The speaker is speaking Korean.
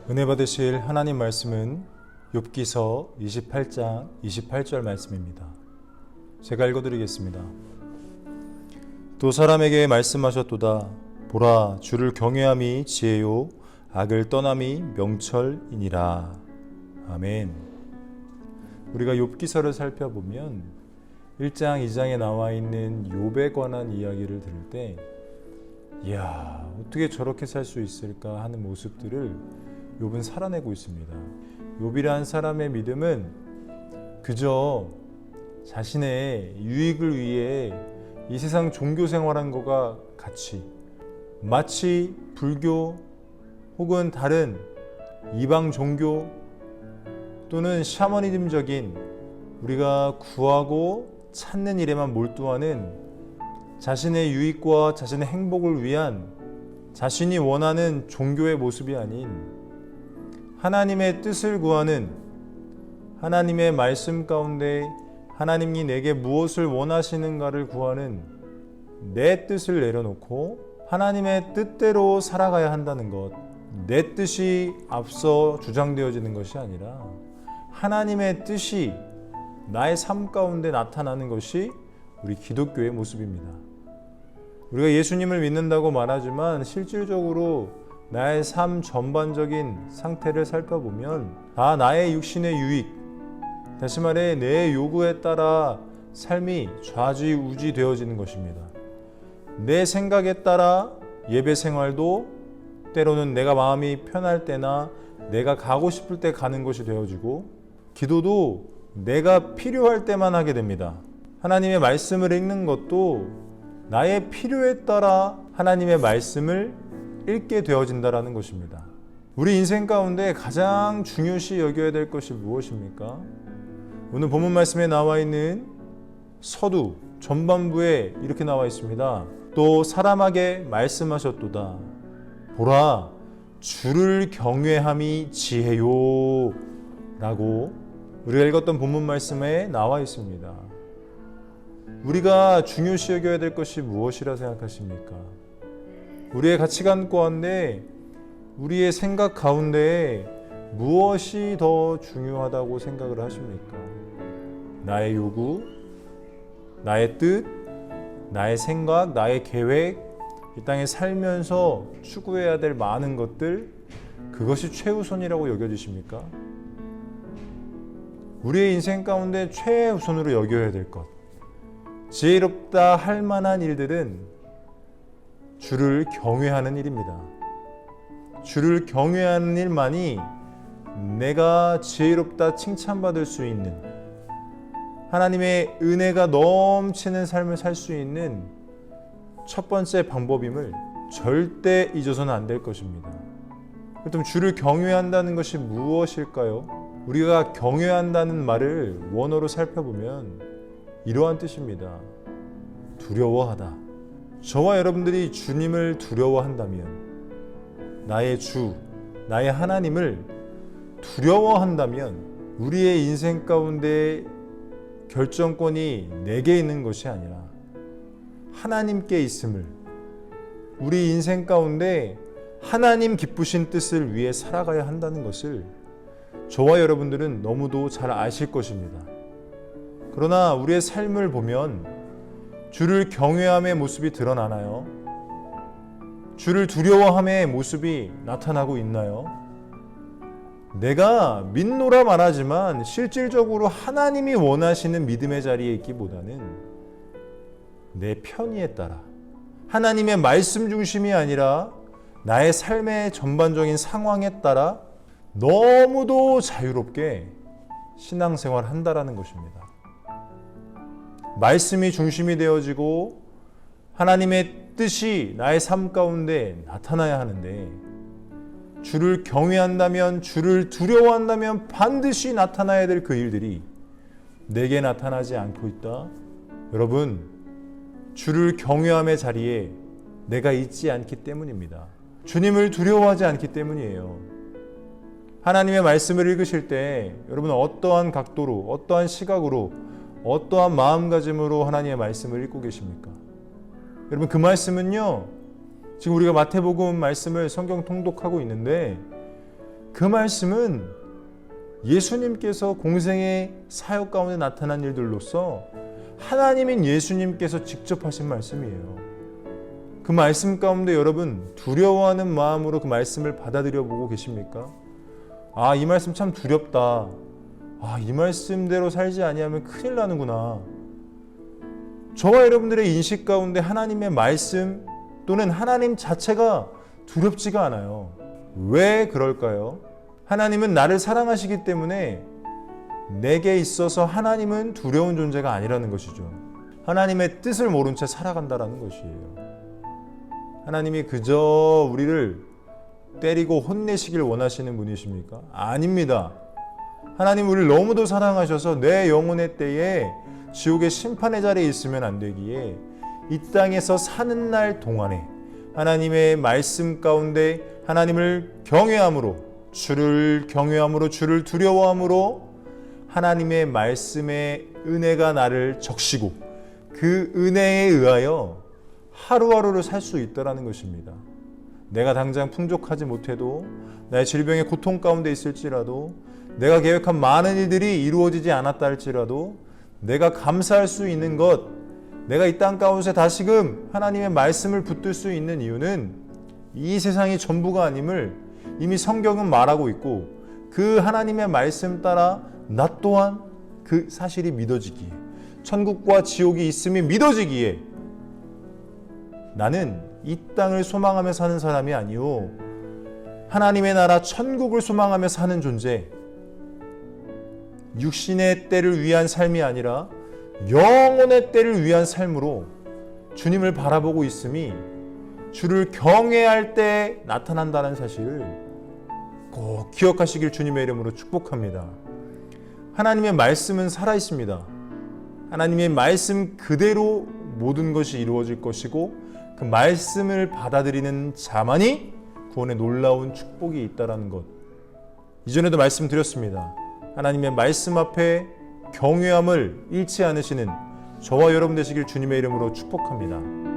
은혜 받으실 하나님 말씀은 욥기서 28장 28절 말씀입니다. 제가 읽어드리겠습니다. 또 사람에게 말씀하셨도다. 보라, 주를 경외함이 지혜요 악을 떠남이 명철이니라. 아멘. 우리가 욥기서를 살펴보면 1장 2장에 나와 있는 욥에 관한 이야기를 들을 때 이야, 어떻게 저렇게 살 수 있을까 하는 모습들을 욥은 살아내고 있습니다. 욥이란 사람의 믿음은 그저 자신의 유익을 위해 이 세상 종교 생활한 것과 같이 마치 불교 혹은 다른 이방 종교 또는 샤머니즘적인 우리가 구하고 찾는 일에만 몰두하는 자신의 유익과 자신의 행복을 위한 자신이 원하는 종교의 모습이 아닌 하나님의 뜻을 구하는, 하나님의 말씀 가운데 하나님이 내게 무엇을 원하시는가를 구하는 내 뜻을 내려놓고 하나님의 뜻대로 살아가야 한다는 것, 내 뜻이 앞서 주장되어지는 것이 아니라 하나님의 뜻이 나의 삶 가운데 나타나는 것이 우리 기독교의 모습입니다. 우리가 예수님을 믿는다고 말하지만 실질적으로 나의 삶 전반적인 상태를 살펴보면 나의 육신의 유익, 다시 말해 내 요구에 따라 삶이 좌지우지 되어지는 것입니다. 내 생각에 따라 예배 생활도 때로는 내가 마음이 편할 때나 내가 가고 싶을 때 가는 것이 되어지고, 기도도 내가 필요할 때만 하게 됩니다. 하나님의 말씀을 읽는 것도 나의 필요에 따라 하나님의 말씀을 읽게 되어진다라는 것입니다. 우리 인생 가운데 가장 중요시 여겨야 될 것이 무엇입니까? 오늘 본문 말씀에 나와 있는 서두 전반부에 이렇게 나와 있습니다. 또 사람에게 말씀하셨도다. 보라, 주를 경외함이 지혜요 라고 우리가 읽었던 본문 말씀에 나와 있습니다. 우리가 중요시 여겨야 될 것이 무엇이라 생각하십니까? 우리의 가치관 가운데, 우리의 생각 가운데 무엇이 더 중요하다고 생각을 하십니까? 나의 요구, 나의 뜻, 나의 생각, 나의 계획, 이 땅에 살면서 추구해야 될 많은 것들, 그것이 최우선이라고 여겨지십니까? 우리의 인생 가운데 최우선으로 여겨야 될 것, 지혜롭다 할 만한 일들은 주를 경외하는 일입니다. 주를 경외하는 일만이 내가 지혜롭다 칭찬받을 수 있는, 하나님의 은혜가 넘치는 삶을 살 수 있는 첫 번째 방법임을 절대 잊어서는 안 될 것입니다. 그렇다면 주를 경외한다는 것이 무엇일까요? 우리가 경외한다는 말을 원어로 살펴보면 이러한 뜻입니다. 두려워하다. 저와 여러분들이 주님을 두려워한다면, 나의 주, 나의 하나님을 두려워한다면 우리의 인생 가운데 결정권이 내게 있는 것이 아니라 하나님께 있음을, 우리 인생 가운데 하나님 기쁘신 뜻을 위해 살아가야 한다는 것을 저와 여러분들은 너무도 잘 아실 것입니다. 그러나 우리의 삶을 보면 주를 경외함의 모습이 드러나나요? 주를 두려워함의 모습이 나타나고 있나요? 내가 믿노라 말하지만 실질적으로 하나님이 원하시는 믿음의 자리에 있기보다는 내 편의에 따라, 하나님의 말씀 중심이 아니라 나의 삶의 전반적인 상황에 따라 너무도 자유롭게 신앙생활을 한다라는 것입니다. 말씀이 중심이 되어지고 하나님의 뜻이 나의 삶 가운데 나타나야 하는데, 주를 경외한다면, 주를 두려워한다면 반드시 나타나야 될 그 일들이 내게 나타나지 않고 있다. 여러분, 주를 경외함의 자리에 내가 있지 않기 때문입니다. 주님을 두려워하지 않기 때문이에요. 하나님의 말씀을 읽으실 때 여러분은 어떠한 각도로, 어떠한 시각으로, 어떠한 마음가짐으로 하나님의 말씀을 읽고 계십니까? 여러분, 그 말씀은요, 지금 우리가 마태복음 말씀을 성경 통독하고 있는데 그 말씀은 예수님께서 공생의 사역 가운데 나타난 일들로서 하나님인 예수님께서 직접 하신 말씀이에요. 그 말씀 가운데 여러분 두려워하는 마음으로 그 말씀을 받아들여 보고 계십니까? 아, 이 말씀 참 두렵다. 아, 이 말씀대로 살지 아니하면 큰일 나는구나. 저와 여러분들의 인식 가운데 하나님의 말씀 또는 하나님 자체가 두렵지가 않아요. 왜 그럴까요? 하나님은 나를 사랑하시기 때문에 내게 있어서 하나님은 두려운 존재가 아니라는 것이죠. 하나님의 뜻을 모른 채 살아간다는 것이에요. 하나님이 그저 우리를 때리고 혼내시길 원하시는 분이십니까? 아닙니다. 하나님 우리를 너무도 사랑하셔서 내 영혼의 때에 지옥의 심판의 자리에 있으면 안 되기에 이 땅에서 사는 날 동안에 하나님의 말씀 가운데 하나님을 경외함으로, 주를 경외함으로, 주를 두려워함으로 하나님의 말씀의 은혜가 나를 적시고 그 은혜에 의하여 하루하루를 살 수 있다는 것입니다. 내가 당장 풍족하지 못해도, 나의 질병의 고통 가운데 있을지라도, 내가 계획한 많은 일들이 이루어지지 않았다 할지라도 내가 감사할 수 있는 것, 내가 이 땅 가운데 다시금 하나님의 말씀을 붙들 수 있는 이유는 이 세상이 전부가 아님을 이미 성경은 말하고 있고 그 하나님의 말씀 따라 나 또한 그 사실이 믿어지기에, 천국과 지옥이 있음이 믿어지기에 나는 이 땅을 소망하며 사는 사람이 아니오 하나님의 나라 천국을 소망하며 사는 존재, 육신의 때를 위한 삶이 아니라 영혼의 때를 위한 삶으로 주님을 바라보고 있음이 주를 경외할 때 나타난다는 사실을 꼭 기억하시길 주님의 이름으로 축복합니다. 하나님의 말씀은 살아있습니다. 하나님의 말씀 그대로 모든 것이 이루어질 것이고 그 말씀을 받아들이는 자만이 구원의 놀라운 축복이 있다는 것, 이전에도 말씀드렸습니다. 하나님의 말씀 앞에 경외함을 잃지 않으시는 저와 여러분 되시길 주님의 이름으로 축복합니다.